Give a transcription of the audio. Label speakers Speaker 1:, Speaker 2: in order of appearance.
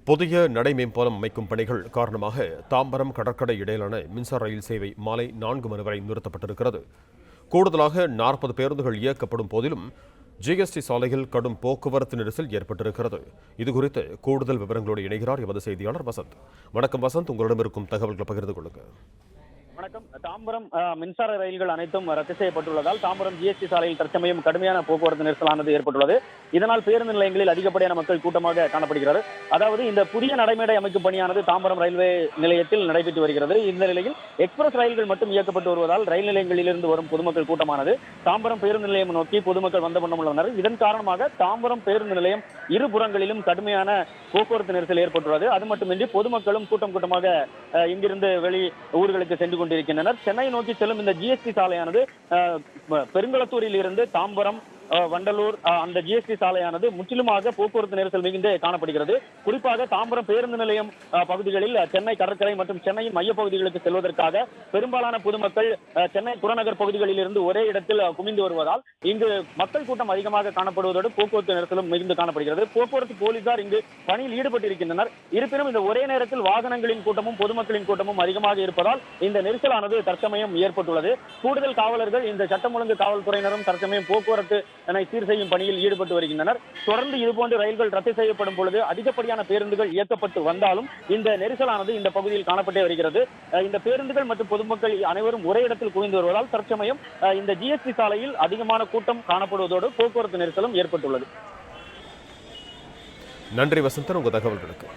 Speaker 1: புதிய நடைமேம்பாலம் அமைக்கும் பணிகள் காரணமாக தாம்பரம் கடற்கரை இடையிலான மின்சார ரயில் சேவை மாலை 4 மணி வரை நிறுத்தப்பட்டிருக்கிறது. கூடுதலாக 40 பேருந்துகள் இயக்கப்படும் போதிலும் ஜிஎஸ்டி சாலையில் கடும் போக்குவரத்து நெரிசல் ஏற்பட்டிருக்கிறது. இதுகுறித்து கூடுதல் விவரங்களோடு இணைகிறார் எமது செய்தியாளர் வசந்த். வணக்கம் வசந்த், உங்களிடம் இருக்கும் தகவல்களை பகிர்ந்து கொள்ளுங்கள்.
Speaker 2: வணக்கம். தாம்பரம் மின்சார ரயில்கள் அனைத்தும் ரத்து செய்யப்பட்டுள்ளதால் தாம்பரம் ஜிஎஸ்டி சாலையில் தற்சமயம் கடுமையான போக்குவரத்து நெரிசலானது ஏற்பட்டுள்ளது. இதனால் பேருந்து நிலையங்களில் அதிகப்படியான மக்கள் கூட்டமாக காணப்படுகிறது. அதாவது இந்த புதிய நடைமேடை அமைக்கும் பணியானது தாம்பரம் ரயில்வே நிலையத்தில் நடைபெற்று வருகிறது. இந்த நிலையில் எக்ஸ்பிரஸ் ரயில்கள் மட்டும் இயக்கப்பட்டு வருவதால் ரயில் நிலையங்களிலிருந்து வரும் பொதுமக்கள் கூட்டமானது தாம்பரம் பேருந்து நிலையம் நோக்கி பொதுமக்கள் வந்த வண்ணம் உள்ளனர். இதன் காரணமாக தாம்பரம் பேருந்து நிலையம் இருபுறங்களிலும் கடுமையான போக்குவரத்து நெரிசல் ஏற்பட்டுள்ளது. அது மட்டுமின்றி பொதுமக்களும் கூட்டமாக இங்கிருந்து வெளி ஊர்களுக்கு சென்று கொண்டிருக்கின்றனர். சென்னை நோக்கி செல்லும் இந்த ஜிஎஸ்டி சாலையானது பெருங்களத்தூரில் இருந்து தாம்பரம், வண்டலூர் அந்த ஜிஎஸ்டி சாலையானது முற்றிலுமாக போக்குவரத்து நெரிசல் மிகுந்து காணப்படுகிறது. குறிப்பாக தாம்பரம் பேருந்து நிலையம் பகுதிகளில் சென்னை கடற்கரை மற்றும் சென்னையின் மையப்பகுதிகளுக்கு செல்வதற்காக பெரும்பாலான பொதுமக்கள் சென்னை புறநகர் பகுதிகளில் இருந்து ஒரே இடத்தில் குமிந்து வருவதால் இங்கு மக்கள் கூட்டம் அதிகமாக காணப்படுவதோடு போக்குவரத்து நெரிசலும் மிகுந்து காணப்படுகிறது. போக்குவரத்து போலீசார் இங்கு பணியில் ஈடுபட்டிருக்கின்றனர். இருப்பினும் இந்த ஒரே நேரத்தில் வாகனங்களின் கூட்டமும் பொதுமக்களின் கூட்டமும் அதிகமாக இருப்பதால் இந்த நெரிசலானது தற்சமயம் ஏற்பட்டுள்ளது. கூடுதல் காவலர்கள் இந்த சட்டம் ஒழுங்கு காவல்துறையினரும் தற்சமயம் போக்குவரத்து சீர் செய்யும் பணியில் ஈடுபட்டு வருகின்றனர். தொடர்ந்து இதுபோன்ற ரயில்கள் ரத்து செய்யப்படும் பொழுது அதிகப்படியான பேருந்துகள் இயக்கப்பட்டு வந்தாலும் இந்த நெரிசலானது இந்த பகுதியில் காணப்பட்டே வருகிறது. இந்த பேருந்துகள் மற்றும் பொதுமக்கள் அனைவரும் ஒரே இடத்தில் குவிந்து வருவதால் தற்சமயம் இந்த ஜிஎஸ்டி சாலையில் அதிகமான கூட்டம் காணப்படுவதோடு போக்குவரத்து நெரிசலும் ஏற்பட்டுள்ளது.
Speaker 1: நன்றி வசந்தன், உங்கள் தகவல்களுக்கு.